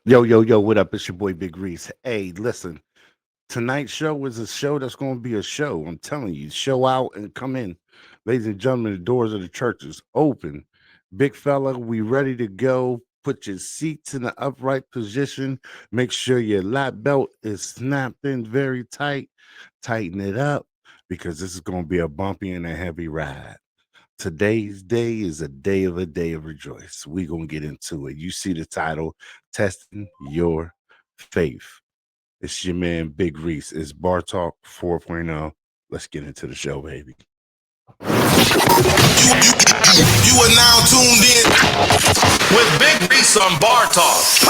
Yo, yo, yo, what up? It's your boy Big Reese. Hey, listen, tonight's show is a show that's going to be a show. I'm telling you, show out and come in. Ladies and gentlemen, the doors of the church is open. Big fella, we ready to go. Put your seats in the upright position. Make sure your lap belt is snapped in very tight. Tighten it up because this is going to be a bumpy and a heavy ride. Today's day is a day of rejoice. We're going to get into it. You see the title, Testing Your Faith. It's your man, Big Reese. It's Bartalk 4.0. Let's get into the show, baby. You are now tuned in with Big Reese on Bartalk.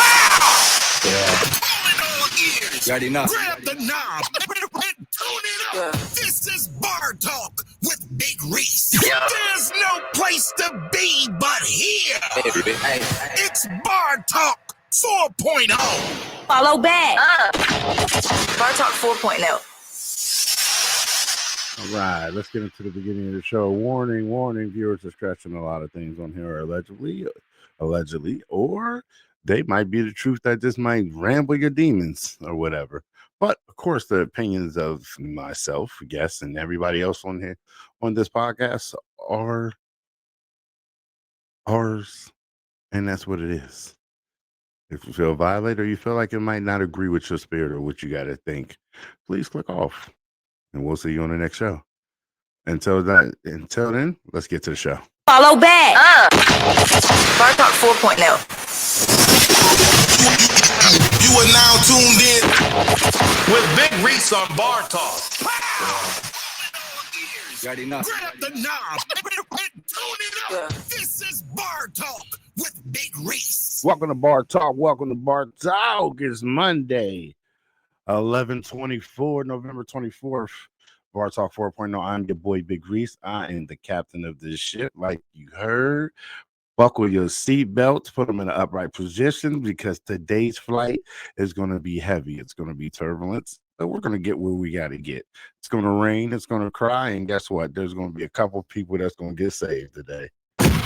You already know. Grab the knob and tune it up. This is Bartalk with Big Reese. There's no place to be but here. It's Bartalk 4.0. Follow back. Bartalk 4.0. All right, let's get into the beginning of the show. Warning, warning, viewers are scratching a lot of things on here allegedly, or they might be the truth that just might ramble your demons or whatever. But of course, the opinions of myself, guests, and everybody else on here on this podcast are ours, and that's what it is. If you feel violated or you feel like it might not agree with your spirit or what you got to think, please click off, and we'll see you on the next show. Until then, let's get to the show. Follow back. Bartalk 4.0. You are now tuned in with Big Reese on Bartalk. You already know. Grab the knob and tune it up. This is Bartalk with Big Reese. Welcome to Bar Talk. Welcome to Bar Talk. It's Monday, 11/24, November 24th. Bar Talk 4.0. I'm your boy Big Reese. I am the captain of this ship, like you heard. Buckle your seatbelts, put them in an upright position because today's flight is going to be heavy. It's going to be turbulence, but we're going to get where we got to get. It's going to rain, it's going to cry, and guess what? There's going to be a couple people that's going to get saved today.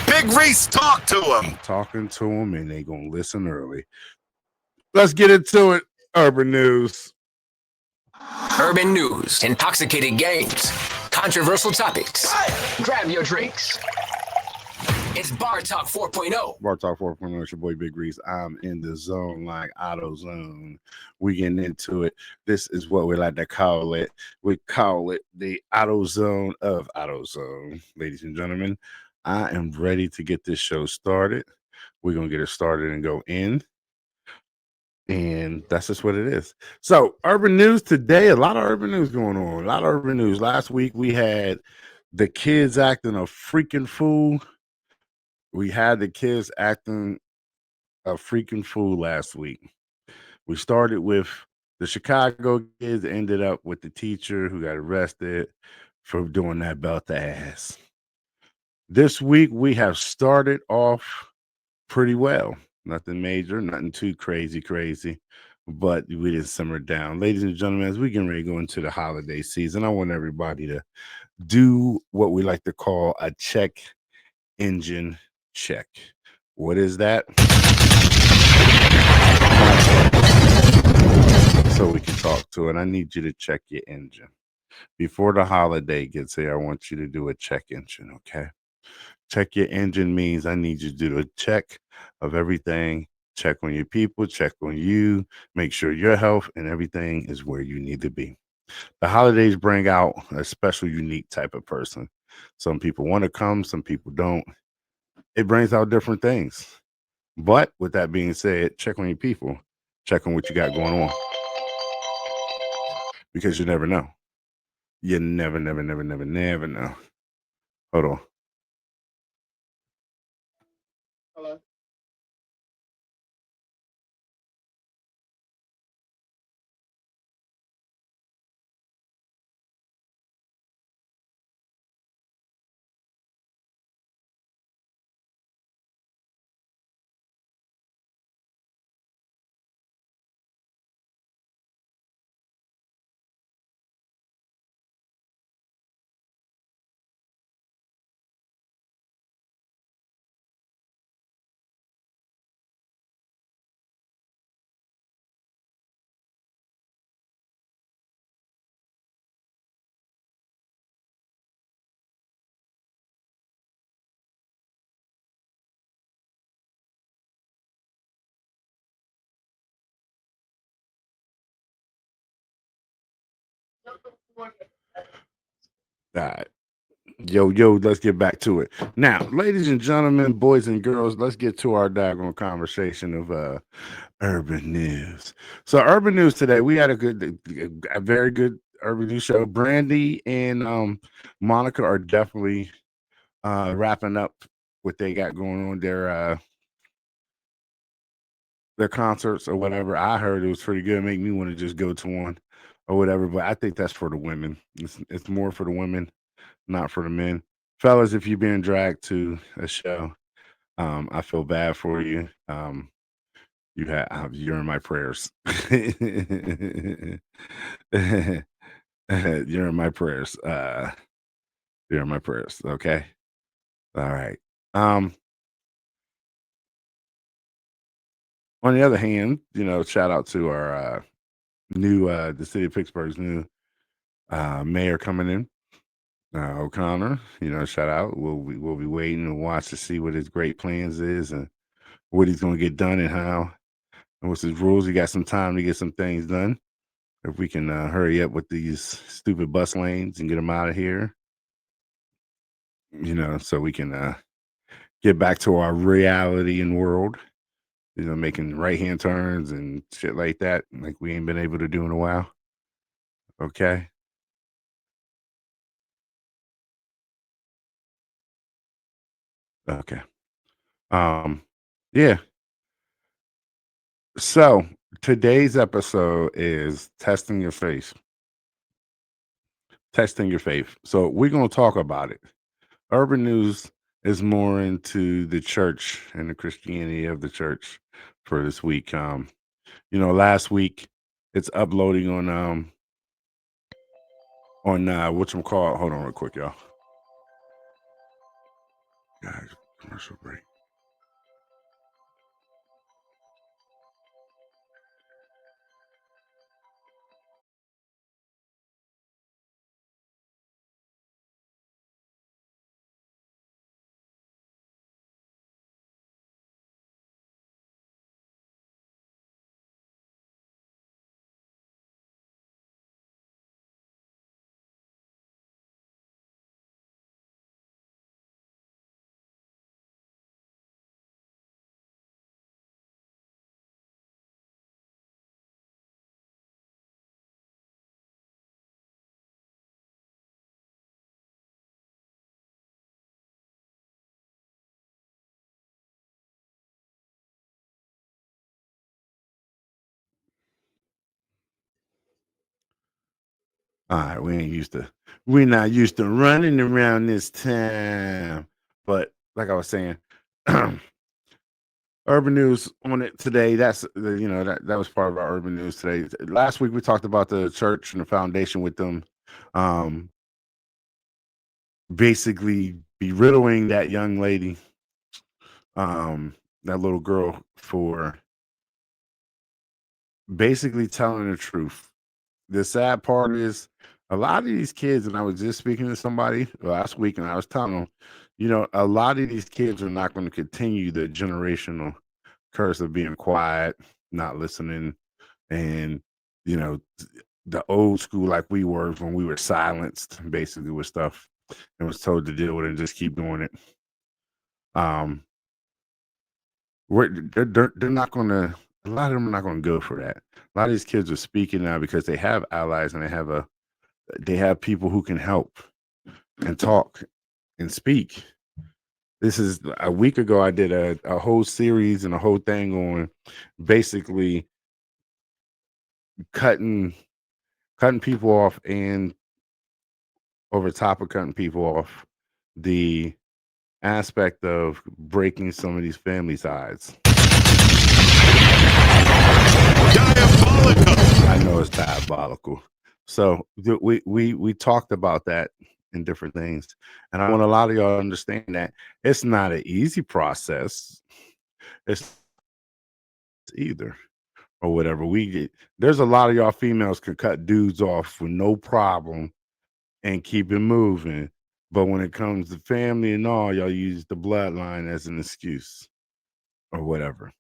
Big Reese, talk to him. I'm talking to them, and they're going to listen early. Let's get into it. Urban news. Urban news, intoxicating games, controversial topics. Grab your drinks. It's Bar Talk 4.0. Bar Talk 4.0. It's your boy Big Reese. I'm in the zone like auto zone. We getting into it. This is what we like to call it. We call it the auto zone of auto zone. Ladies and gentlemen, I am ready to get this show started. We're going to get it started and go in. And that's just what it is. So, urban news today, a lot of urban news going on. A lot of urban news. Last week, we had the kids acting a freaking fool. We had the kids acting a freaking fool last week. We started with the Chicago kids, ended up with the teacher who got arrested for doing that belt to ass. This week, we have started off pretty well. Nothing major, nothing too crazy, but we didn't simmer down. Ladies and gentlemen, as we get ready to go into the holiday season, I want everybody to do what we like to call a check engine check. What is that? So we can talk to it. I need you to check your engine. Before the holiday gets here, I want you to do a check engine, okay? Check your engine means I need you to do a check of everything. Check on your people, check on you, make sure your health and everything is where you need to be. The holidays bring out a special, unique type of person. Some people want to come, some people don't. It brings out different things. But with that being said, check on your people, check on what you got going on. Because you never know. You never know. Hold on. All right. Yo, let's get back to it. Now, ladies and gentlemen, boys and girls, let's get to our daggone conversation of urban news. So, urban news today, we had a very good urban news show. Brandy and Monica are definitely wrapping up what they got going on their concerts or whatever. I heard it was pretty good. Make me want to just go to one or whatever. But I think that's for the women. It's more for the women, not for the men. Fellas, if you're being dragged to a show, I feel bad for you. You're in my prayers. You're in my prayers. You're in my prayers. Okay. All right. On the other hand, shout out to our new the city of Pittsburgh's new mayor coming in, O'Connor. Shout out. We'll be waiting and watch to see what his great plans is and what he's going to get done and how and what's his rules. He got some time to get some things done. If we can hurry up with these stupid bus lanes and get them out of here, so we can get back to our reality and world. Making right hand turns and shit like that, like we ain't been able to do in a while. Okay. Okay. Yeah. So today's episode is testing your faith. Testing your faith. So we're gonna talk about it. Urban News is more into the church and the Christianity of the church for this week. Last week it's uploading on whatchamacallit. Hold on real quick, y'all. Guys, commercial break. All right, we're not used to running around this time. But like I was saying, urban news on it today. That was part of our urban news today. Last week we talked about the church and the foundation with them, um, basically belittling that young lady, that little girl for basically telling the truth. The sad part is a lot of these kids, and I was just speaking to somebody last week, and I was telling them, a lot of these kids are not going to continue the generational curse of being quiet, not listening, and you know, the old school like we were when we were silenced basically with stuff and was told to deal with it and just keep doing it. Um, they're not going to. A lot of them are not going to go for that. A lot of these kids are speaking now because they have allies and they have people who can help and talk and speak. This is a week ago. I did a whole series and a whole thing on basically cutting people off, and over top of cutting people off, the aspect of breaking some of these family ties. Diabolical. I know it's diabolical. So we talked about that in different things, and I want a lot of y'all to understand that it's not an easy process. It's either or whatever we get. There's a lot of y'all females can cut dudes off with no problem and keep it moving. But when it comes to family and all, y'all use the bloodline as an excuse or whatever.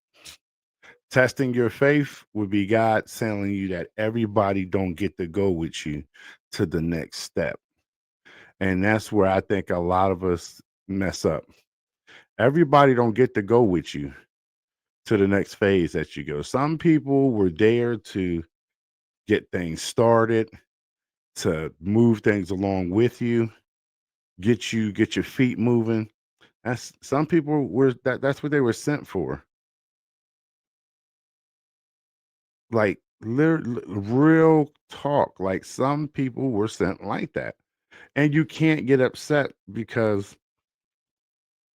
Testing your faith would be God telling you that everybody don't get to go with you to the next step. And that's where I think a lot of us mess up. Everybody don't get to go with you to the next phase that you go. Some people were there to get things started, to move things along with you, get your feet moving. That's some people were that's what they were sent for. Like real talk. Like some people were sent like that. And you can't get upset because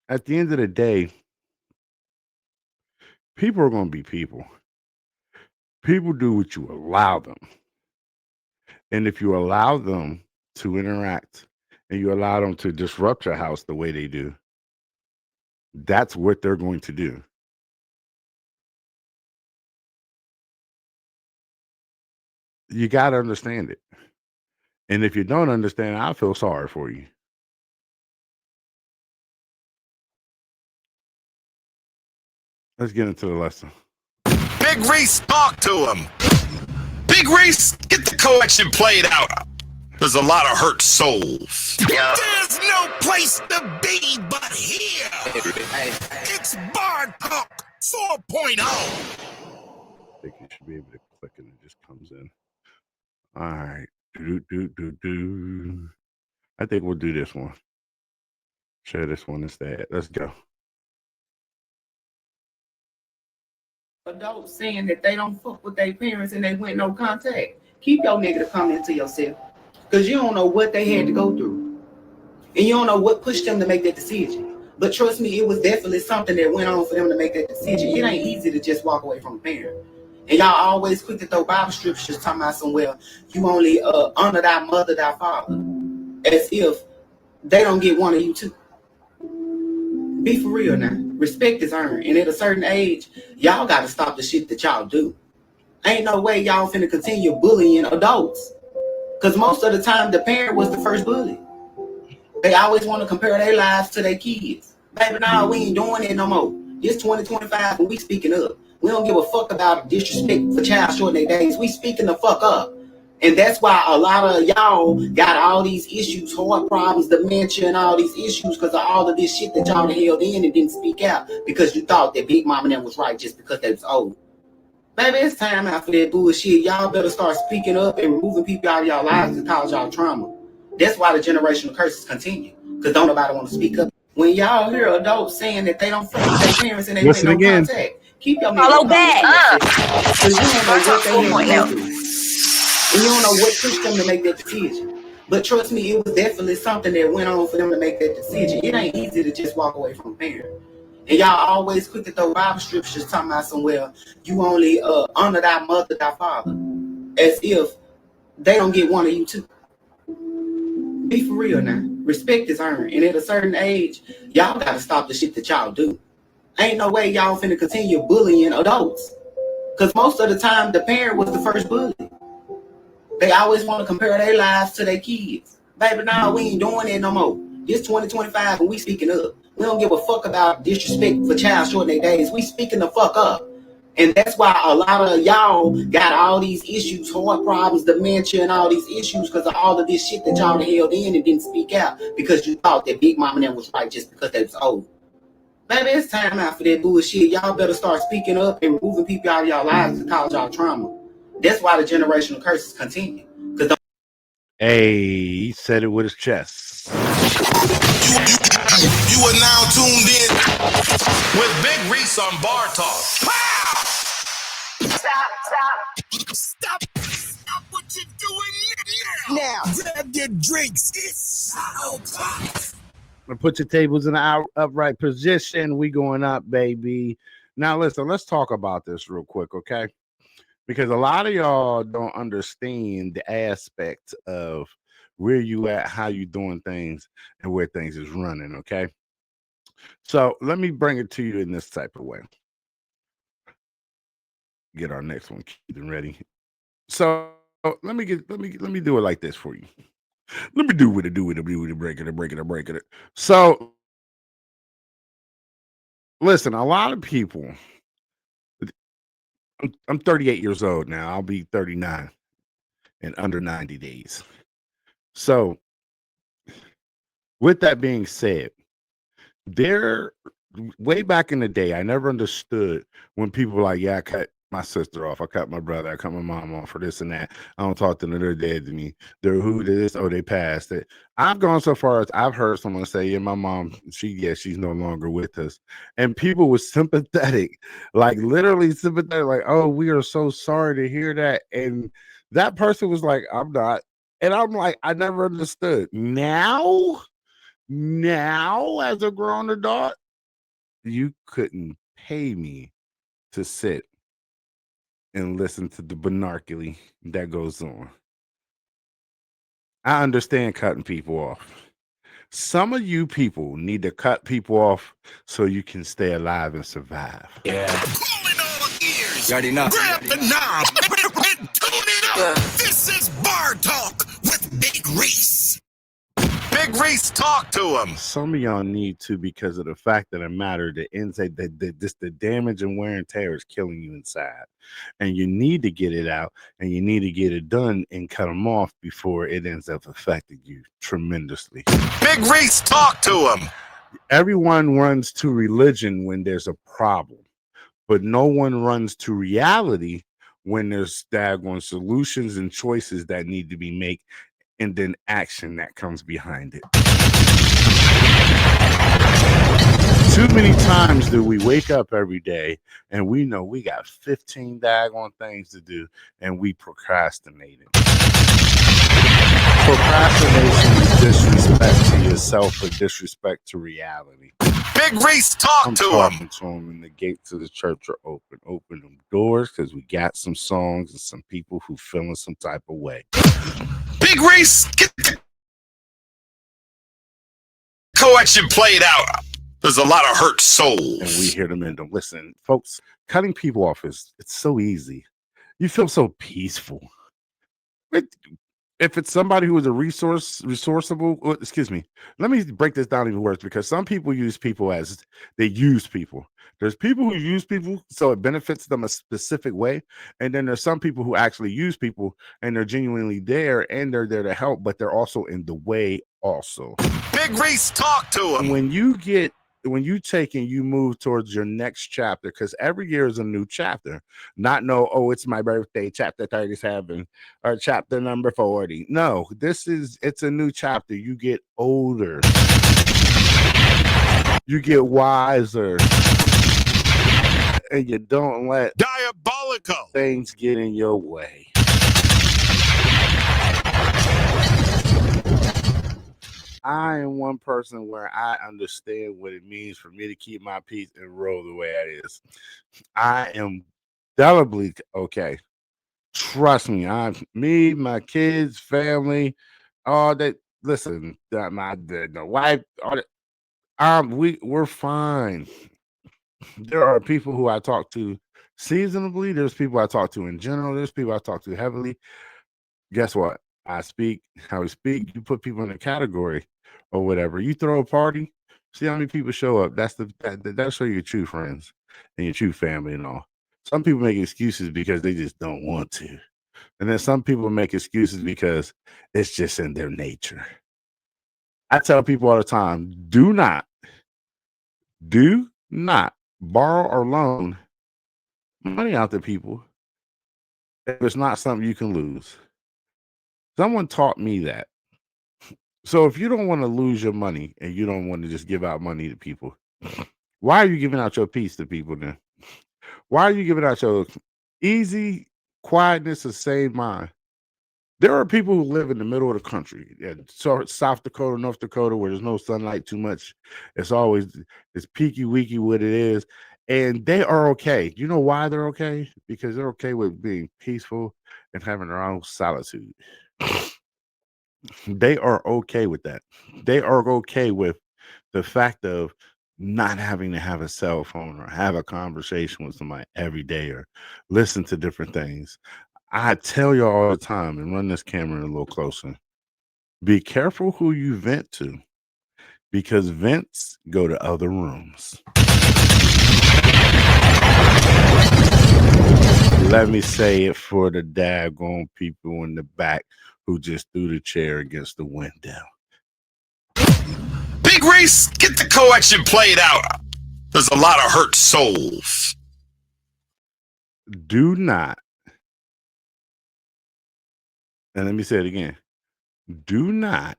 at the end of the day, people are going to be people. People do what you allow them. And if you allow them to interact and you allow them to disrupt your house the way they do, that's what they're going to do. You got to understand it. And if you don't understand, I feel sorry for you. Let's get into the lesson. Big Reese, talk to him. Big Reese, get the collection played out. There's a lot of hurt souls. There's no place to be but here. It's Bartalk 4.0. I think you should be able to click and it just comes in. All right. Do. I think we'll do this one. Share this one instead. Let's go. Adults saying that they don't fuck with their parents and they went no contact. Keep your negative comment to yourself. Because you don't know what they had to go through. And you don't know what pushed them to make that decision. But trust me, it was definitely something that went on for them to make that decision. It ain't easy to just walk away from a parent. And y'all always quick to throw Bible scriptures talking about somewhere, you only honor thy mother, thy father. As if they don't get one of you too. Be for real now. Respect is earned. And at a certain age, y'all got to stop the shit that y'all do. Ain't no way y'all finna continue bullying adults. Because most of the time, the parent was the first bully. They always want to compare their lives to their kids. Baby, nah, we ain't doing it no more. It's 2025 and we speaking up. We don't give a fuck about disrespect for child shortening days. We speaking the fuck up. And that's why a lot of y'all got all these issues, heart problems, dementia, and all these issues because of all of this shit that y'all held in and didn't speak out because you thought that Big Mama and them was right just because they was old. Baby, it's time out for that bullshit. Y'all better start speaking up and removing people out of y'all lives to cause y'all trauma. That's why the generational curses continue. Because don't nobody want to speak up. When y'all hear adults saying that they don't fuck with their parents and they went no contact, keep your Follow back. Because you don't know what they had to go through. And you don't know what pushed them to make that decision. But trust me, it was definitely something that went on for them to make that decision. It ain't easy to just walk away from a parent. And y'all always quick to throw Bible scriptures talking about somewhere, you only honor thy mother, thy father. As if they don't get one of you too. Be for real now. Respect is earned. And at a certain age, y'all got to stop the shit that y'all do. Ain't no way y'all finna continue bullying adults. Because most of the time, the parent was the first bully. They always want to compare their lives to their kids. Baby, nah, we ain't doing it no more. It's 2025 and we speaking up. We don't give a fuck about disrespect for child shortening days. We speaking the fuck up. And that's why a lot of y'all got all these issues, heart problems, dementia, and all these issues because of all of this shit that y'all held in and didn't speak out because you thought that Big Mama and them was right just because they was old. Baby, it's time out for that bullshit. Y'all better start speaking up and removing people out of y'all lives to cause y'all trauma. That's why the generational curses continue. Hey, he said it with his chest. You are now tuned in with Big Reese on Bartalk. Stop what you're doing now. Grab your drinks. It's Bartalk. Put your tables in the upright position. We going up, baby. Now, listen, let's talk about this real quick, okay? Because a lot of y'all don't understand the aspect of where you at, how you doing things, and where things is running, okay? So let me bring it to you in this type of way. Get our next one queued and ready. So let me do it like this for you. Let me do it, break it. So listen, a lot of people, I'm 38 years old now. I'll be 39 in under 90 days. So, with that being said, there way back in the day, I never understood when people were like, yeah, I cut my sister off, I cut my brother, I cut my mom off for this and that. I don't talk to them, they're dead to me. They're who this, oh, they passed it. I've gone so far as I've heard someone say, yeah, my mom, she's no longer with us. And people were sympathetic, like literally sympathetic, like, oh, we are so sorry to hear that. And that person was like, I'm not. And I'm like, I never understood. Now, as a grown adult, you couldn't pay me to sit and listen to the binocular that goes on. I understand cutting people off. Some of you people need to cut people off so you can stay alive and survive. Yeah. Calling all ears. You already know. Grab the knob and tune it up. This is Bar Talk with Big Reese. Big Reese, talk to him. Some of y'all need to, because of the fact of the matter, the inside, the damage and wear and tear is killing you inside, and you need to get it out, and you need to get it done and cut them off before it ends up affecting you tremendously. Big Reese, talk to him. Everyone runs to religion when there's a problem, but no one runs to reality when there's daggone solutions and choices that need to be made, and then action that comes behind it. Too many times do we wake up every day and we know we got 15 daggone things to do and we procrastinating. Procrastination is disrespect to yourself or disrespect to reality. Big Reese, talk I'm to talking him. to him, and the gates of the church are open. Open them doors, because we got some songs and some people who feeling some type of way. Big Reese, get the collection played out. There's a lot of hurt souls. And we hear them in them. Listen, folks, cutting people off it's so easy. You feel so peaceful. If it's somebody who is a resourceable, excuse me, let me break this down even worse, because some people use people as they use people. There's people who use people so it benefits them a specific way. And then there's some people who actually use people and they're genuinely there and they're there to help, but they're also in the way also. Big Reese, talk to him. When you take and you move towards your next chapter, because every year is a new chapter, not no, oh, it's my birthday, chapter 37 or chapter number 40. No, it's a new chapter. You get older, you get wiser, and you don't let Diabolical things get in your way. I am one person where I understand what it means for me to keep my peace and roll the way it is. I am indelibly okay. Trust me. Me, my kids, family, all that. Listen, the wife, all that. We're fine. There are people who I talk to seasonably. There's people I talk to in general. There's people I talk to heavily. Guess what? I speak how we speak. You put people in a category or whatever. You throw a party, see how many people show up. That'll show you your true friends and your true family and all. Some people make excuses because they just don't want to. And then some people make excuses because it's just in their nature. I tell people all the time, do not borrow or loan money out to people if it's not something you can lose. Someone taught me that. So if you don't want to lose your money and you don't want to just give out money to people, why are you giving out your peace to people then? Why are you giving out your easy quietness of sane mind? There are people who live in the middle of the country, South Dakota, North Dakota, where there's no sunlight too much. It's peaky weaky what it is. And they are okay. You know why they're okay? Because they're okay with being peaceful and having their own solitude. They are okay with that. They are okay with the fact of not having to have a cell phone or have a conversation with somebody every day or listen to different things. I tell you all the time, and run this camera a little closer, be careful who you vent to, because vents go to other rooms. Let me say it for the daggone people in the back who just threw the chair against the window. Big Reese, get the collection played out. There's a lot of hurt souls. Do not, and let me say it again, do not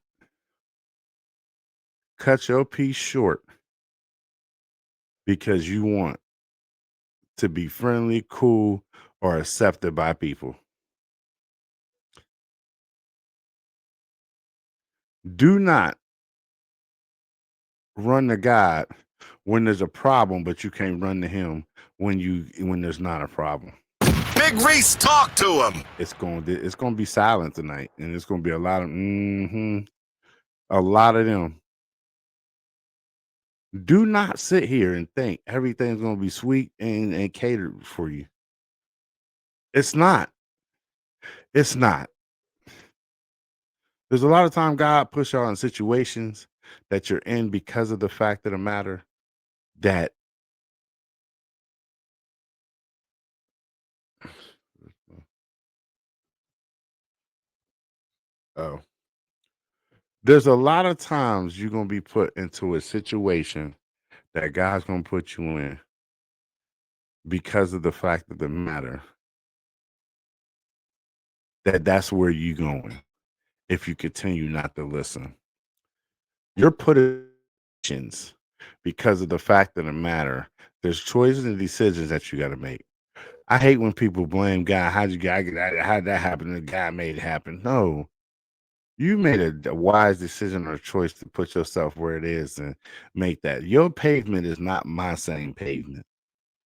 cut your piece short because you want to be friendly, cool, or accepted by people. Do not run to God when there's a problem, but you can't run to him when there's not a problem. Big Reese, talk to him. It's going to be silent tonight, and it's going to be a lot of a lot of them. Do not sit here and think everything's going to be sweet and catered for you. It's not. It's not. There's a lot of time God puts y'all in situations that you're in because of the fact of the matter that oh, there's a lot of times you're going to be put into a situation that God's going to put you in because of the fact of the matter that that's where you're going if you continue not to listen. You're put in situations because of the fact of the matter. There's choices and decisions that you got to make. I hate when people blame God. How'd that happen? The guy made it happen. No, you made a wise decision or a choice to put yourself where it is and make that. Your pavement is not my same pavement.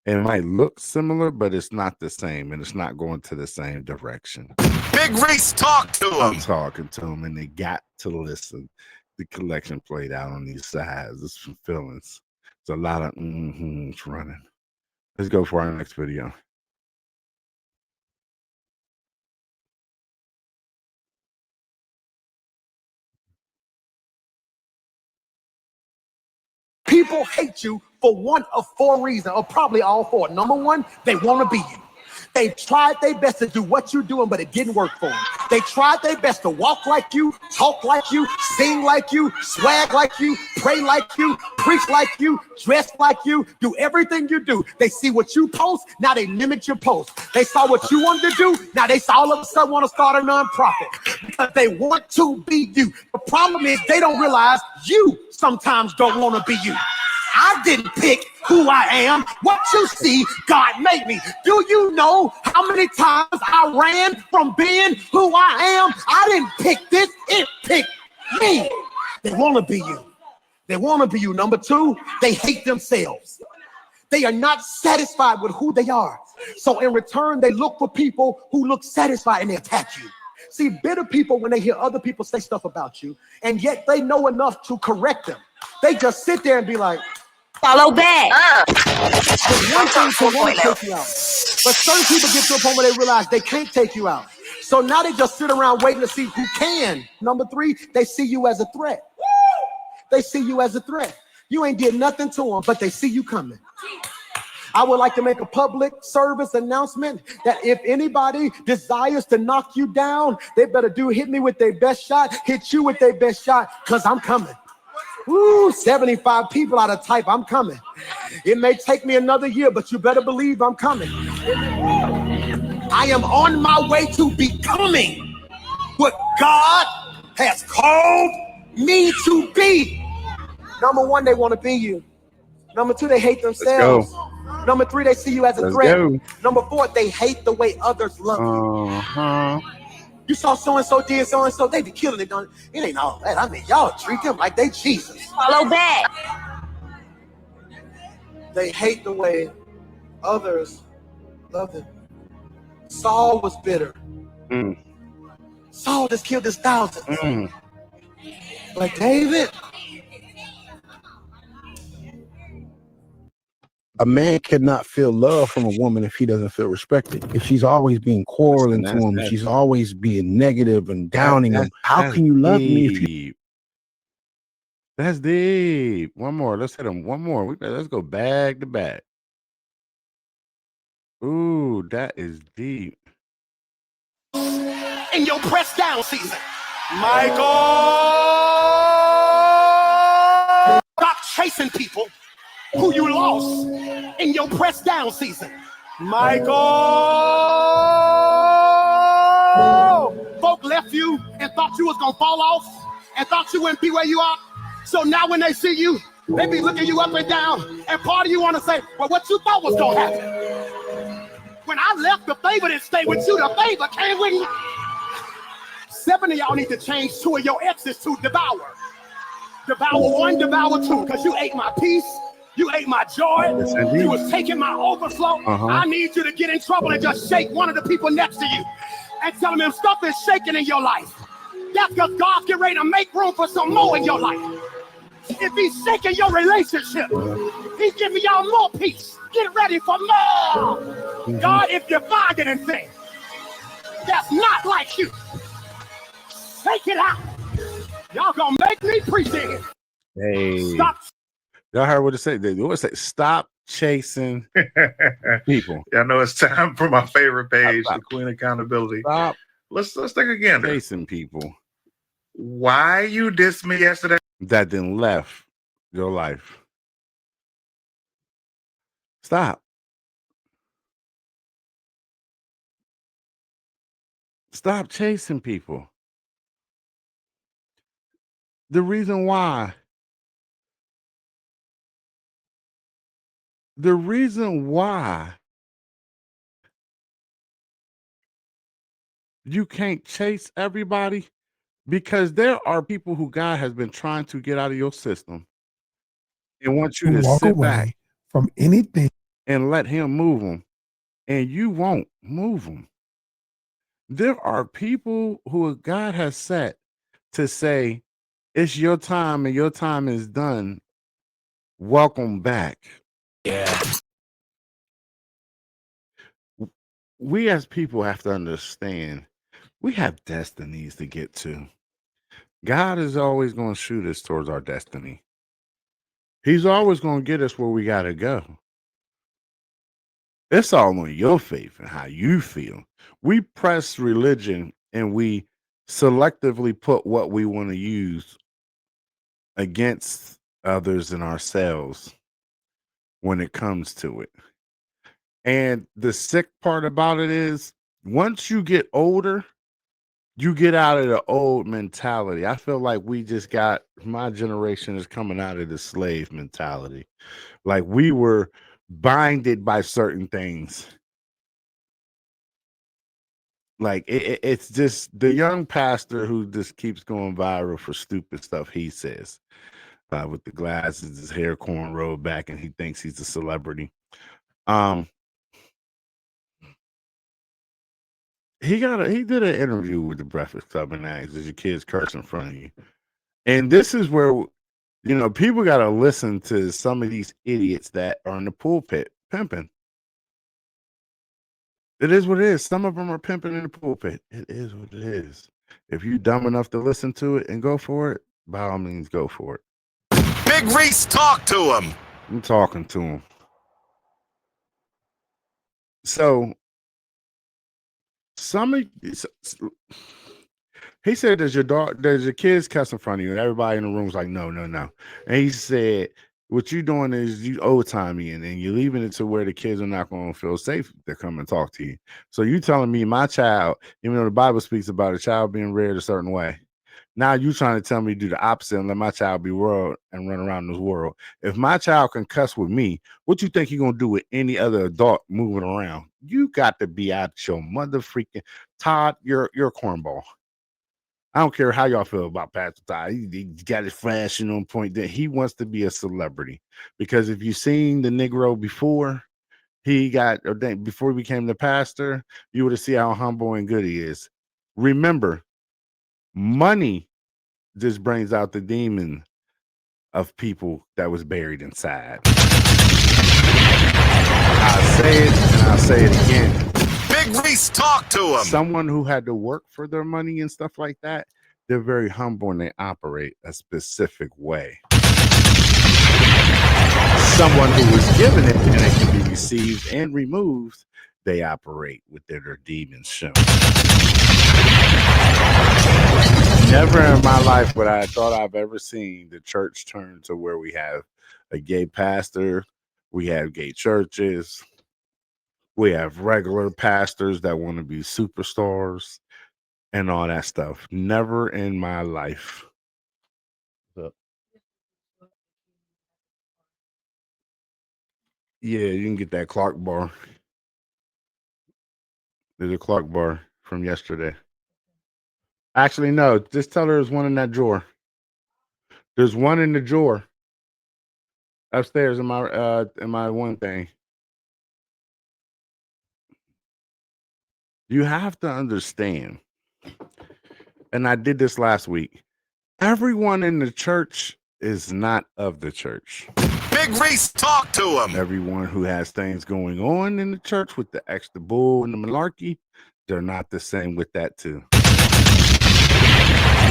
It might look similar, but it's not the same, and it's not going to the same direction. Big Reese, talk to him. I'm talking to them, and they got to listen. The collection played out on these sides. It's some feelings. There's a lot of running. Let's go for our next video. People hate you for one of four reasons, or probably all four. Number one, they want to be you. They tried their best to do what you're doing, but it didn't work for them. They tried their best to walk like you, talk like you, sing like you, swag like you, pray like you, preach like you, dress like you, do everything you do. They see what you post, now they mimic your post. They saw what you wanted to do, now they all of a sudden want to start a nonprofit because they want to be you. The problem is they don't realize you sometimes don't want to be you. I didn't pick who I am. What you see, God made me. Do you know how many times I ran from being who I am? I didn't pick this, it picked me. They want to be you. They want to be you. Number two, they hate themselves. They are not satisfied with who they are. So in return, they look for people who look satisfied and they attack you. See, bitter people, when they hear other people say stuff about you, and yet they know enough to correct them, they just sit there and be like, Follow back. one thing to want to take you out. But certain people get to a point where they realize they can't take you out. So now they just sit around waiting to see who can. Number three, they see you as a threat. They see you as a threat. You ain't did nothing to them, but they see you coming. I would like to make a public service announcement that if anybody desires to knock you down, they better hit me with their best shot, hit you with their best shot, because I'm coming. Woo, 75 people out of type, I'm coming. It may take me another year, but you better believe I'm coming. I am on my way to becoming what God has called me to be. Number one, they want to be you. Number two, they hate themselves. Number three, they see you as a threat. Number four, they hate the way others love you. You saw so-and-so did so-and-so, they be killing it. It ain't all that. I mean, y'all treat them like they Jesus. Follow back. They hate the way others love them. Saul was bitter. Saul just killed his thousands. But David, a man cannot feel love from a woman if he doesn't feel respected. If she's always being quarreling to him, she's always being negative and downing him. How can you love me if you? That's deep. One more. Let's hit him. One more. Let's go back to back. Ooh, that is deep. In your press down season, Michael, stop chasing people who you lost in your press down season. Michael, folk left you and thought you was gonna fall off and thought you wouldn't be where you are. So now when they see you, they be looking you up and down, and part of you want to say, well, what you thought was gonna happen? When I left, the favor didn't stay with you, the favor came with you. 7 of y'all need to change 2 of your exes to devour. Devour 1, devour 2, because you ate my peace, you ate my joy, you was taking my overflow. I need you to get in trouble and just shake one of the people next to you and tell them stuff is shaking in your life. That's because God's getting ready to make room for some more in your life. If he's shaking your relationship, he's giving y'all more peace. Get ready for more. God, if you find anything that's not like you, take it out. Y'all gonna make me preach it. Hey, Stop. Y'all heard what it said? They always say, stop chasing people. I know it's time for my favorite page, the Queen Accountability. Stop. Let's think again. Chasing people. Why you dissed me yesterday? That then left your life. Stop. Stop chasing people. The reason why you can't chase everybody, because there are people who God has been trying to get out of your system and want you to walk sit away back from anything and let him move them, and you won't move them. There are people who God has set to say, it's your time and your time is done. Welcome back. Yeah. We as people have to understand we have destinies to get to. God is always going to shoot us towards our destiny. He's always going to get us where we got to go. It's all on your faith and how you feel. We press religion and we selectively put what we want to use against others and ourselves when it comes to it. And the sick part about it is, once you get older, you get out of the old mentality. I feel like my generation is coming out of the slave mentality. Like we were binded by certain things. Like it's just the young pastor who just keeps going viral for stupid stuff he says, with the glasses, his hair cornrowed back, and he thinks he's a celebrity. He did an interview with the Breakfast Club and asked, "Does your kids curse in front of you?" And this is where, people got to listen to some of these idiots that are in the pulpit pimping. It is what it is. Some of them are pimping in the pulpit. It is what it is. If you're dumb enough to listen to it and go for it, by all means, go for it. Big Reese, talk to him. I'm talking to him. So, he said, does your kids cuss in front of you? And everybody in the room was like, no. And he said, what you're doing is you old timey, and then you're leaving it to where the kids are not going to feel safe to come and talk to you. So you telling me my child, even though the Bible speaks about a child being reared a certain way, now you trying to tell me to do the opposite and let my child be world and run around this world. If my child can cuss with me, what you think you're going to do with any other adult moving around? You got to be out your mother freaking Todd, you're a cornball. I don't care how y'all feel about Pastor Todd. He got his fashion on point. That he wants to be a celebrity, because if you've seen the Negro before he got ordained, before he became the pastor, you would have seen how humble and good he is. Remember, money just brings out the demon of people that was buried inside. I'll say it and I'll say it again. Big Reese, talk to him. Someone who had to work for their money and stuff like that, they're very humble and they operate a specific way. Someone who was given it and it can be received and removed, they operate within their demons shown. Never in my life would I have thought I've ever seen the church turn to where we have a gay pastor, we have gay churches, we have regular pastors that want to be superstars and all that stuff. Never in my life. Yeah, you can get that Clark bar. There's a Clark bar from yesterday. Actually, no. Just tell her there's one in that drawer. There's one in the drawer upstairs in my one thing. You have to understand, and I did this last week. Everyone in the church is not of the church. Big Reese, talk to him. Everyone who has things going on in the church with the extra bull and the malarkey, they're not the same with that too.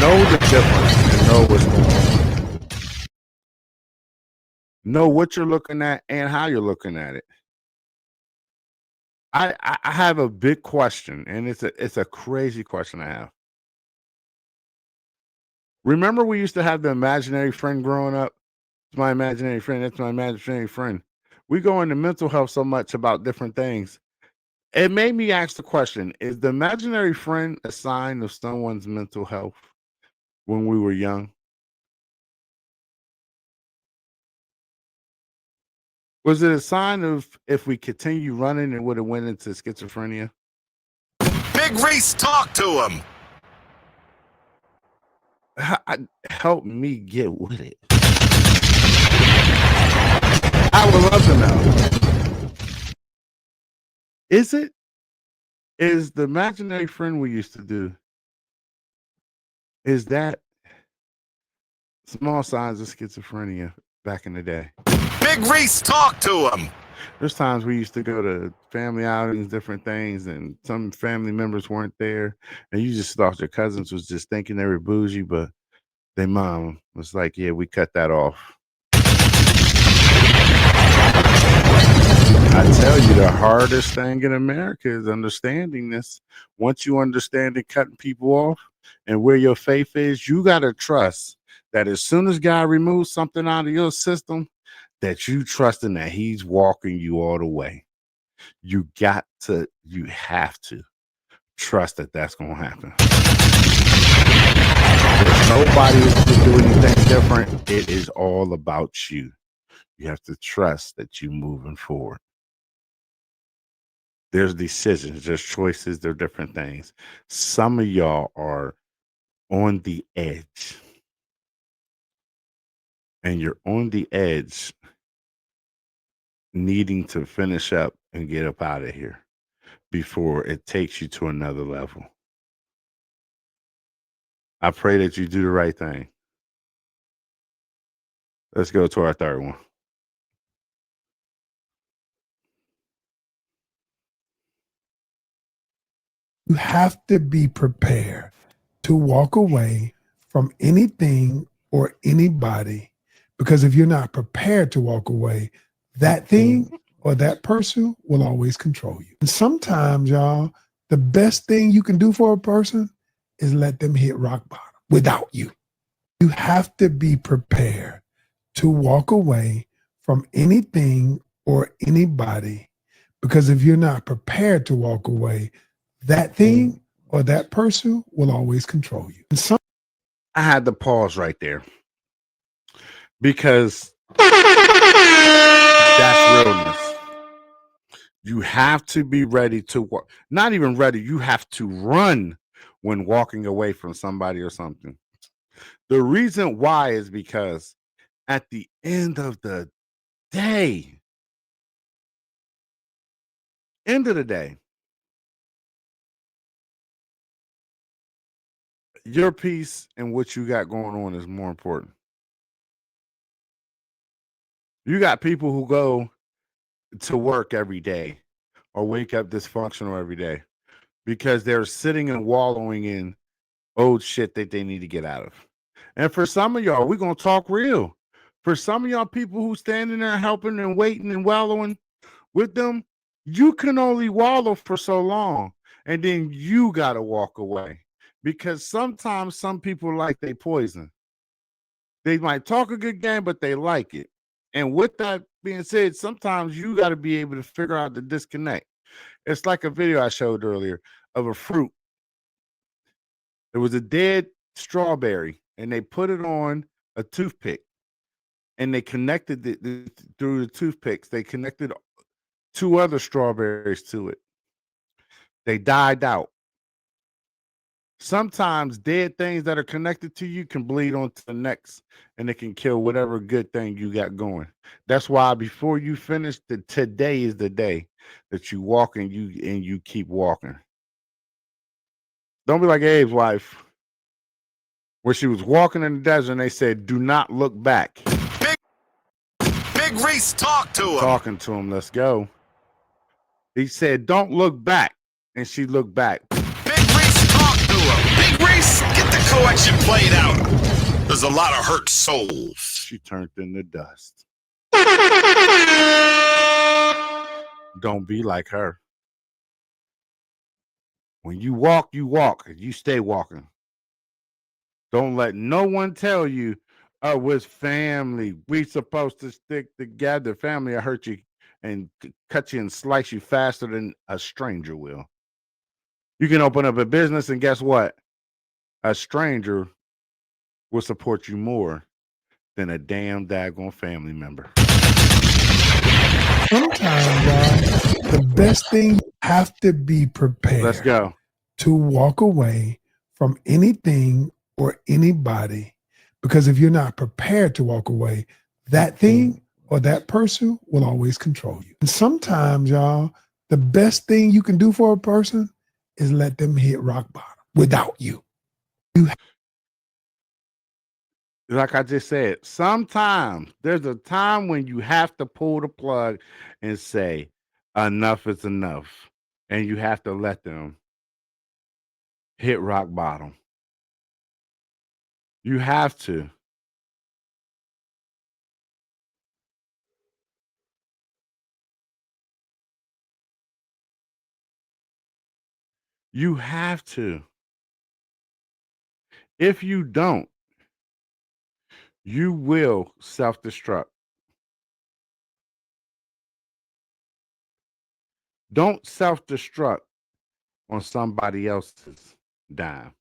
Know the difference and know what's going on. Know what you're looking at and how you're looking at it. I have a big question, and it's a crazy question I have. Remember, we used to have the imaginary friend growing up. It's my imaginary friend. That's my imaginary friend. We go into mental health so much about different things. It made me ask the question: is the imaginary friend a sign of someone's mental health when we were young? Was it a sign of if we continue running, it would have went into schizophrenia? Big Reese, talk to him. Help me get with it. I would love to know. Is the imaginary friend we used to do, is that small signs of schizophrenia back in the day? Big Reese, talk to him. There's times we used to go to family outings, different things, and some family members weren't there, and you just thought your cousins was just thinking they were bougie, but their mom was like, yeah, we cut that off. I tell you, the hardest thing in America is understanding this. Once you understand it, cutting people off and where your faith is, you got to trust that as soon as God removes something out of your system, that you trusting that he's walking you all the way. You have to trust that that's going to happen. There's nobody who can do anything different. It is all about you. You have to trust that you're moving forward. There's decisions, there's choices, there are different things. Some of y'all are on the edge. And you're on the edge needing to finish up and get up out of here before it takes you to another level. I pray that you do the right thing. Let's go to our third one. You have to be prepared to walk away from anything or anybody, because if you're not prepared to walk away, that thing or that person will always control you. And sometimes, y'all, the best thing you can do for a person is let them hit rock bottom without you. You have to be prepared to walk away from anything or anybody, because if you're not prepared to walk away, that thing or that person will always control you. And I had to pause right there because that's realness. You have to be ready to walk. Not even ready. You have to run when walking away from somebody or something. The reason why is because at the end of the day, your peace and what you got going on is more important. You got people who go to work every day or wake up dysfunctional every day because they're sitting and wallowing in old shit that they need to get out of. And for some of y'all, we're going to talk real. For some of y'all people who standing there helping and waiting and wallowing with them, You can only wallow for so long, and then you got to walk away, because sometimes some people like they poison. They might talk a good game, but they like it. And with that being said, sometimes you got to be able to figure out the disconnect. It's like a video I showed earlier of a fruit. There was a dead strawberry, and they put it on a toothpick, and they connected it through the toothpicks. They connected 2 other strawberries to it. They died out. Sometimes dead things that are connected to you can bleed onto the next, and it can kill whatever good thing you got going. That's why before you finish, today is the day that you walk and you keep walking. Don't be like Abe's wife, where she was walking in the desert and they said, "Do not look back." Big Reese, talk to him. Talking to him, let's go. He said, "Don't look back," and she looked back. Big Reese, talk to him. Big Reese, get the collection played out. There's a lot of hurt souls. She turned into dust. Don't be like her. When you walk, you stay walking. Don't let no one tell you, "Oh, we're family. We supposed to stick together. Family will hurt you and cut you and slice you faster than a stranger will." You can open up a business, and guess what? A stranger will support you more than a damn daggone family member. Sometimes, y'all, the best thing, you have to be prepared. Let's go. To walk away from anything or anybody, because if you're not prepared to walk away, that thing or that person will always control you. And sometimes, y'all, the best thing you can do for a person is let them hit rock bottom without you. Like I just said, sometimes there's a time when you have to pull the plug and say, enough is enough. And you have to let them hit rock bottom. You have to. You have to. If you don't, you will self-destruct. Don't self-destruct on somebody else's dime.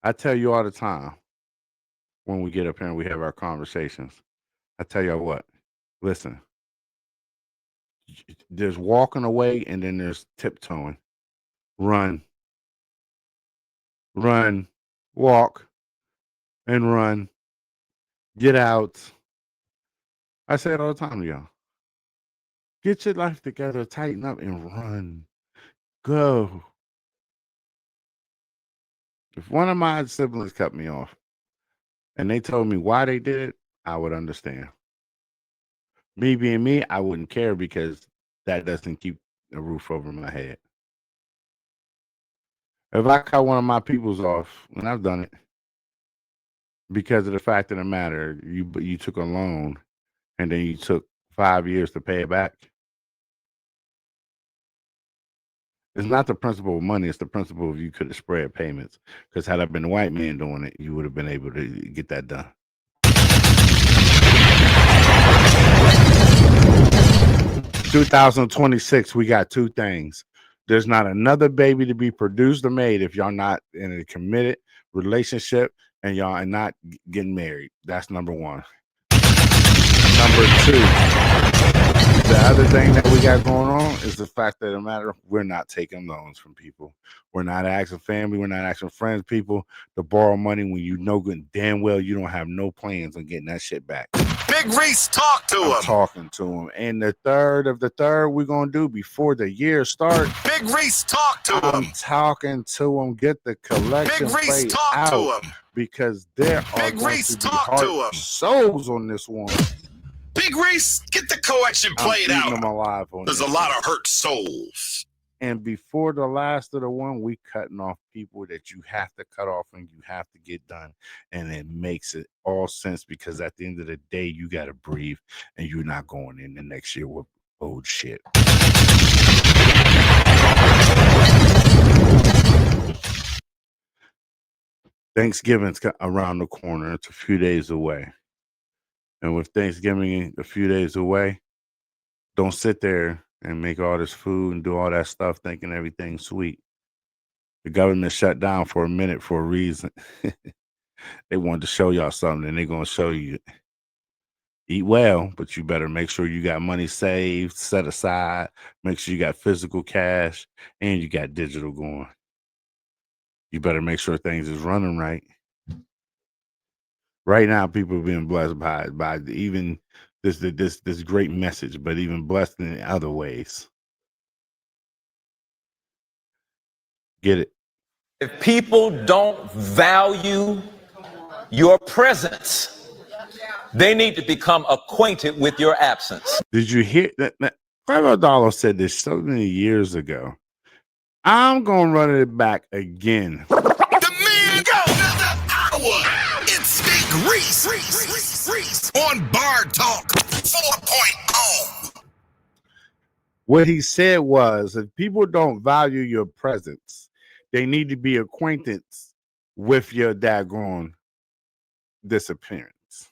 I tell you all the time when we get up here and we have our conversations, I tell y'all what, listen, there's walking away and then there's tiptoeing. Run, walk, and run. Get out. I say it all the time to y'all. Get your life together, tighten up, and run. Go. If one of my siblings cut me off and they told me why they did it, I would understand. Me being me, I wouldn't care, because that doesn't keep a roof over my head. If I cut one of my peoples off, and I've done it, because of the fact of the matter, you took a loan and then you took 5 years to pay it back. It's not the principle of money, it's the principle of you could have spread payments. Because had I been the white man doing it, you would have been able to get that done. 2026, we got 2 things. There's not another baby to be produced or made if y'all not in a committed relationship and y'all are not getting married. That's number 1. Number 2, the other thing that we got going on is the fact that we're not taking loans from people. We're not asking family, we're not asking friends, people to borrow money when you know good damn well you don't have no plans on getting that shit back. Big Reese, talk to him. I'm talking to him. And the third we're going to do before the year starts. Big Reese, talk to him. I'm talking to him. Get the collection Big Reese, plate talk out, to him. because there are Big going Reese, to be talk heart to him. souls on this one. Big Reese, get the collection played I'm out. eating them alive on There's this a lot of hurt souls. And before the last of the one, we cutting off people that you have to cut off and you have to get done. And it makes it all sense because at the end of the day, you got to breathe and you're not going in the next year with old shit. Thanksgiving's around the corner. It's a few days away. And with Thanksgiving a few days away, don't sit there and make all this food and do all that stuff thinking everything's sweet. The government shut down for a minute for a reason. They wanted to show y'all something, and they're going to show you. Eat well, but you better make sure you got money saved, set aside, make sure you got physical cash, and you got digital going. You better make sure things is running right. Right now, people are being blessed by even this great message, but even blessed in other ways. Get it? If people don't value your presence, they need to become acquainted with your absence. Did you hear that? $5 said this so many years ago. I'm gonna run it back again. The man go another hour. It's Big Reese on Bartalk 4.0. What he said was, if people don't value your presence, they need to be acquainted with your daggone disappearance.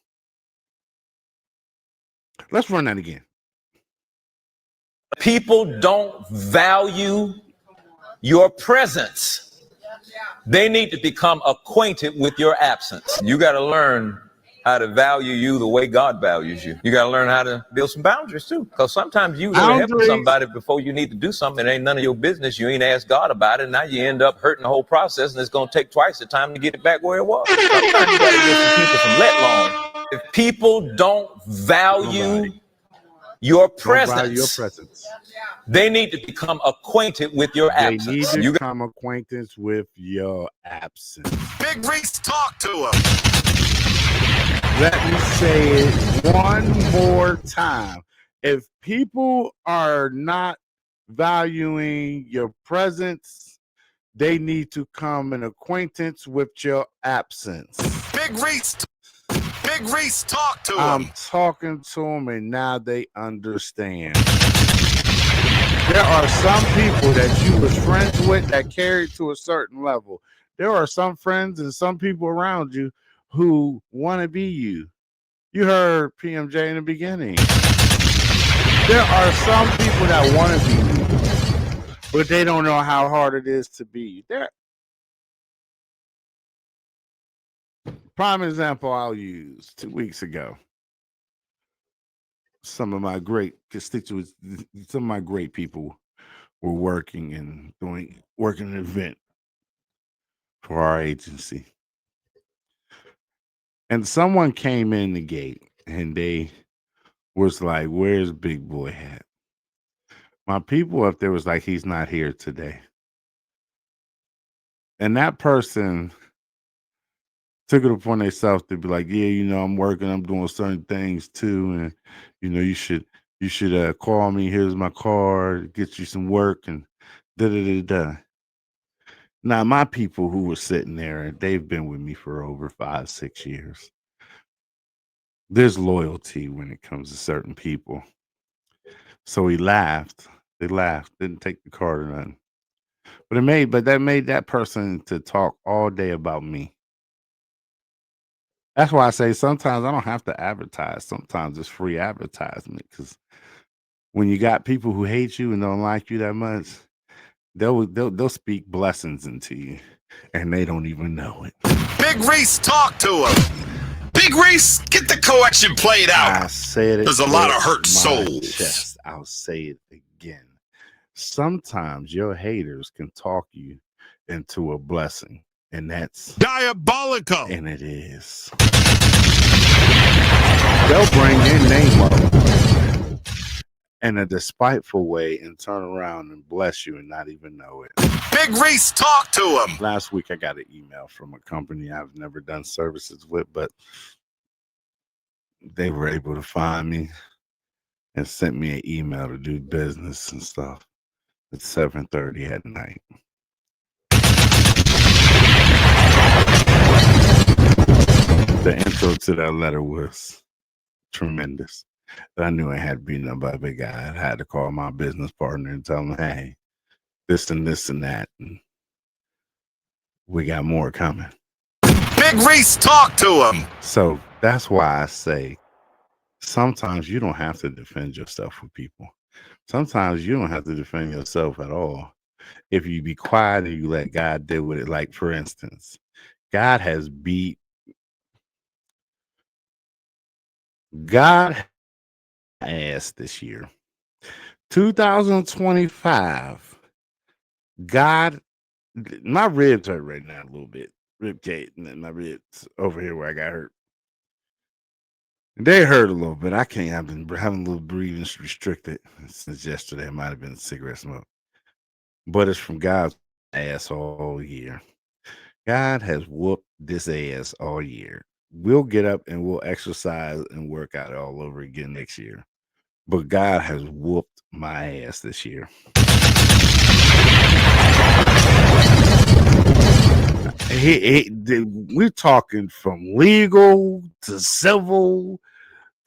Let's run that again. People don't value your presence. They need to become acquainted with your absence. You got to learn how to value you the way God values you. You got to learn how to build some boundaries too. Because sometimes you want to help somebody before you need to do something. It ain't none of your business. You ain't asked God about it. Now you end up hurting the whole process, and it's going to take twice the time to get it back where it was. Sometimes you got to give some people some let long. If people don't value your presence, they need to become acquainted with your absence. They need to become acquainted with your absence. Big Reese, talk to him. Let me say it one more time. If people are not valuing your presence, they need to come in acquaintance with your absence. Big Reese, talk to him. I'm talking to them, and now they understand. There are some people that you was friends with that carried to a certain level. There are some friends and some people around you who want to be you. You heard PMJ in the beginning. There are some people that want to be you, but they don't know how hard it is to be you. Prime example I'll use 2 weeks ago. Some of my great constituents, some of my great people were working and working an event for our agency. And someone came in the gate and they was like, where's Big Boy at? My people up there was like, he's not here today. And that person took it upon themselves to be like, yeah, you know, I'm working, I'm doing certain things too. And, you know, you should call me. Here's my card, get you some work and da-da-da-da. Now, my people who were sitting there, they've been with me for over 5-6 years. There's loyalty when it comes to certain people. So he laughed. They laughed, didn't take the card or nothing. But that made that person to talk all day about me. That's why I say sometimes I don't have to advertise. Sometimes it's free advertisement, because when you got people who hate you and don't like you that much, they'll speak blessings into you, and they don't even know it. Big Reese, talk to him. Big Reese, get the collection played out. I said it. There's a lot of hurt souls. Chest. I'll say it again. Sometimes your haters can talk you into a blessing, and that's diabolical. And it is. They'll bring their name up in a despiteful way and turn around and bless you and not even know it. Big Reese, talk to him. Last week I got an email from a company I've never done services with, but they were able to find me and sent me an email to do business and stuff. at 7:30 at night. The intro to that letter was tremendous. I knew I had to be nothing but a big guy. I had to call my business partner and tell him, hey, this and this and that. And we got more coming. Big Reese, talk to him. So that's why I say sometimes you don't have to defend yourself with people. Sometimes you don't have to defend yourself at all. If you be quiet and you let God deal with it, like for instance, God has beat God ass this year. 2025, God, my ribs hurt right now a little bit. Rib cage, and then my ribs over here where I got hurt. They hurt a little bit. I can't. I've been having a little breathing restricted since yesterday. It might have been cigarette smoke, but it's from God's ass all year. God has whooped this ass all year. We'll get up and we'll exercise and work out all over again next year. But God has whooped my ass this year. We're talking from legal to civil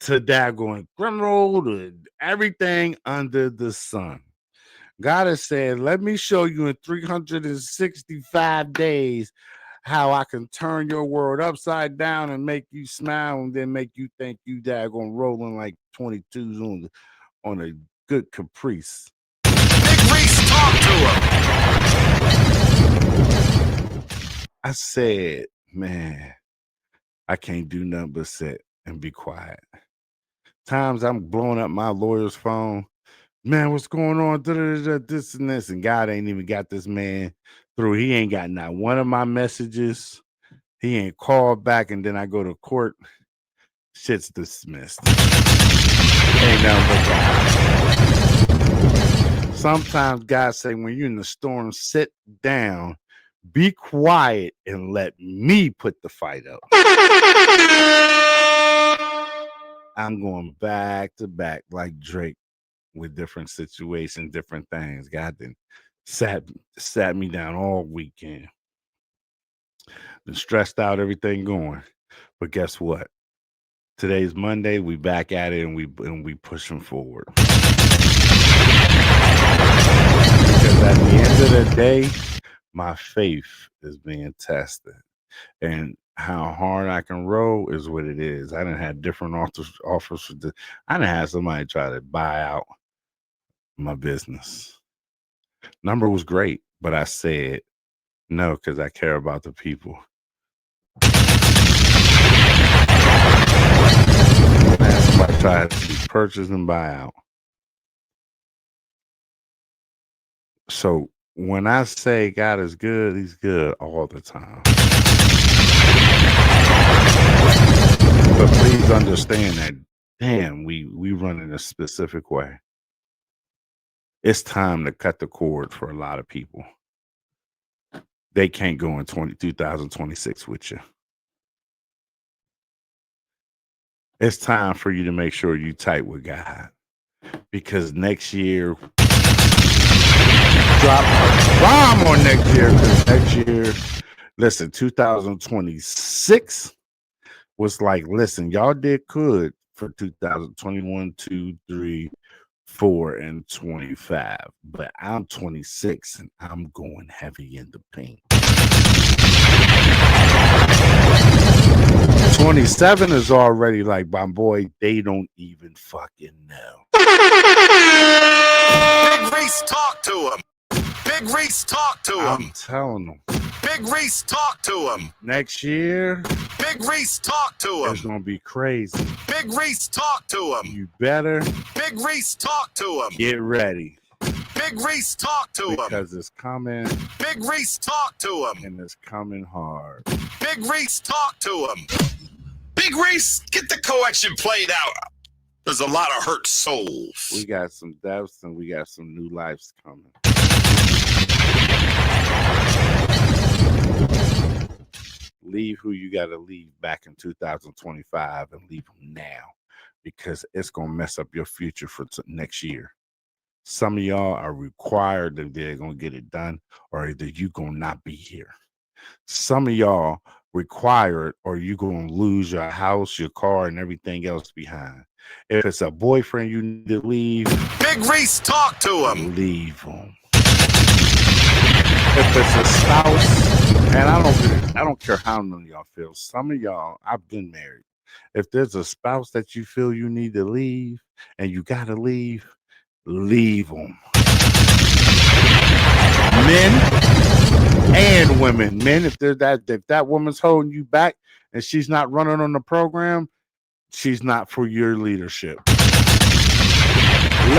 to daggone criminal to everything under the sun. God has said, let me show you in 365 days how I can turn your world upside down and make you smile and then make you think you daggone rolling like 22s on a good caprice. Big Reese, talk to him. I said, man, I can't do nothing but sit and be quiet. Times I'm blowing up my lawyer's phone. Man, what's going on? This and this. And God ain't even got this man through. He ain't got not one of my messages. He ain't called back. And then I go to court. Shit's dismissed. Ain't nothing but God. Sometimes God say, when you're in the storm, sit down, be quiet, and let me put the fight up. I'm going back to back like Drake with different situations, different things. God then sat me down all weekend. Been stressed out, everything going. But guess what? Today's Monday. We back at it and we pushing forward. Because at the end of the day, my faith is being tested. And how hard I can roll is what it is. I done had different offers for this. I done had somebody try to buy out my business. Number was great, but I said no because I care about the people. Man, somebody tried to purchase and buy out. So when I say God is good, he's good all the time. But please understand that, damn, we run in a specific way. It's time to cut the cord for a lot of people. They can't go in 2026 with you. It's time for you to make sure you tight with God. Because next year, drop a bomb on next year. Because next year, listen, 2026 was like, listen, y'all did good for 2021, 2, 3, 4, and 25. But I'm 26 and I'm going heavy in the paint. 27 is already like, my boy, they don't even fucking know. Big Reese, talk to him. Big Reese, talk to him. I'm telling them. Big Reese, talk to him. Next year, Big Reese, talk to him. it's going to be crazy. Big Reese, talk to him. You better Big Reese, talk to him. get ready. Big Reese, talk to him. Because it's coming. Big Reese, talk to him. And it's coming hard. Big Reese, talk to him. Big Reese, get the collection played out. There's a lot of hurt souls. We got some deaths and we got some new lives coming. Leave who you got to leave back in 2025 and leave them now. Because it's going to mess up your future for next year. Some of y'all are required that they're going to get it done, or either you going to not be here. Some of y'all require it, or you going to lose your house, your car, and everything else behind. If it's a boyfriend you need to leave, Big Reese, talk to him. Leave him. If it's a spouse, and I don't care how none of y'all feel. Some of y'all, I've been married. If there's a spouse that you feel you need to leave and you got to leave them. Men and women. Men, if that woman's holding you back and she's not running on the program, she's not for your leadership.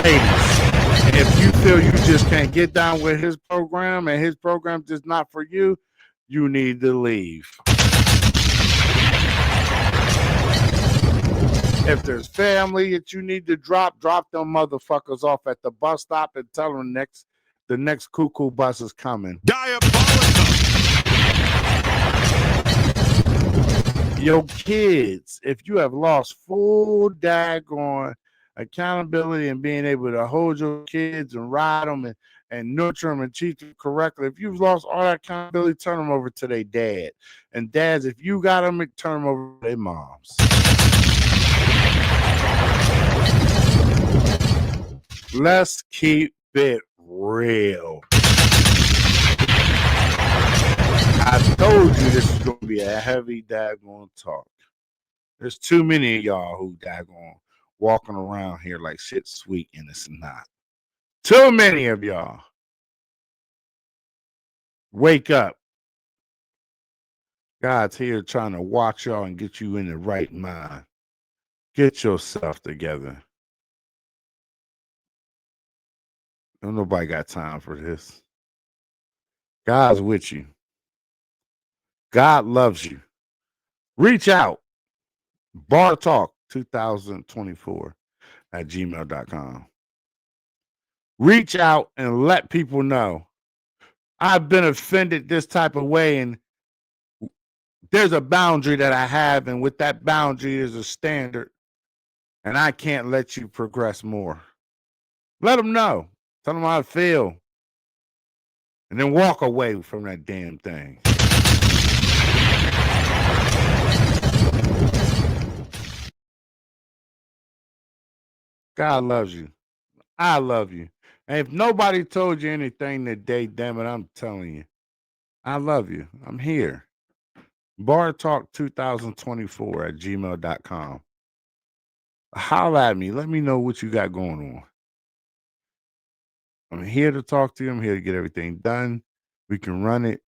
Ladies, if you feel you just can't get down with his program and his program just not for you, you need to leave. If there's family that you need to drop them motherfuckers off at the bus stop and tell them the next cuckoo bus is coming. Diabolical. Your kids, if you have lost full daggone accountability and being able to hold your kids and ride them and nurture them and teach them correctly, if you've lost all that accountability, turn them over to their dad. And dads, if you got them, turn them over to their moms. Let's keep it real. I told you this is going to be a heavy daggone talk. There's too many of y'all who daggone walking around here like shit's sweet and it's not. Too many of y'all. Wake up. God's here trying to watch y'all and get you in the right mind. Get yourself together. Don't nobody got time for this. God's with you. God loves you. Reach out. Bartalk 2024 at gmail.com. Reach out and let people know I've been offended this type of way, and there's a boundary that I have, and with that boundary is a standard, and I can't let you progress more. Let them know. Tell them how I feel. And then walk away from that damn thing. God loves you. I love you. And if nobody told you anything today, damn it, I'm telling you. I love you. I'm here. Bartalk 2024 at gmail.com. Holla at me. Let me know what you got going on. I'm here to talk to you. I'm here to get everything done. We can run it.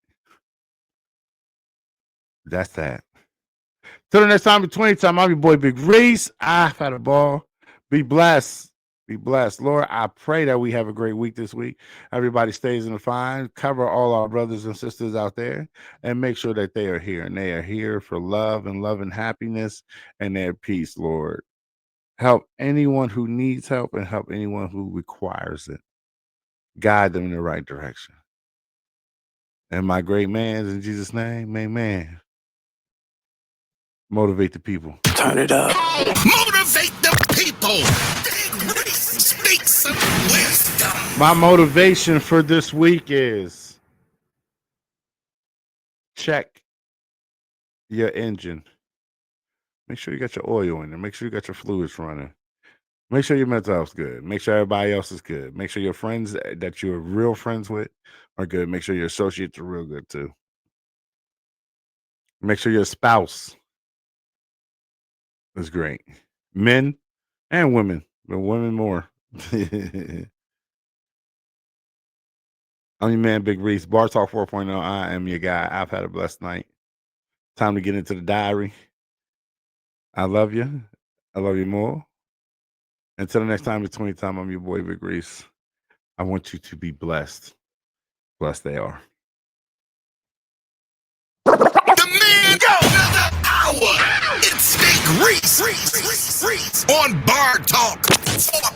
That's that. Till the next time, between time, I'm your boy Big Reese. I've had a ball. Be blessed. Be blessed. Lord, I pray that we have a great week this week. Everybody stays in the fine. Cover all our brothers and sisters out there and make sure that they are here. And they are here for love and happiness and their peace, Lord. Help anyone who needs help and help anyone who requires it. Guide them in the right direction. And my great man's in Jesus' name, amen. Motivate the people. Turn it up. Motivate the people. Speak some wisdom. My motivation for this week is check your engine. Make sure you got your oil in there. Make sure you got your fluids running. Make sure your mental health's good. Make sure everybody else is good. Make sure your friends that you're real friends with are good. Make sure your associates are real good too. Make sure your spouse is great. Men and women, but women more. I'm your man, Big Reese. Bartalk 4.0. I am your guy. I've had a blessed night. Time to get into the diary. I love you. I love you more. Until the next time, between time, I'm your boy, Big Reese. I want you to be blessed. Blessed they are. The man go another hour. It's Big Reese on Bartalk 4.0.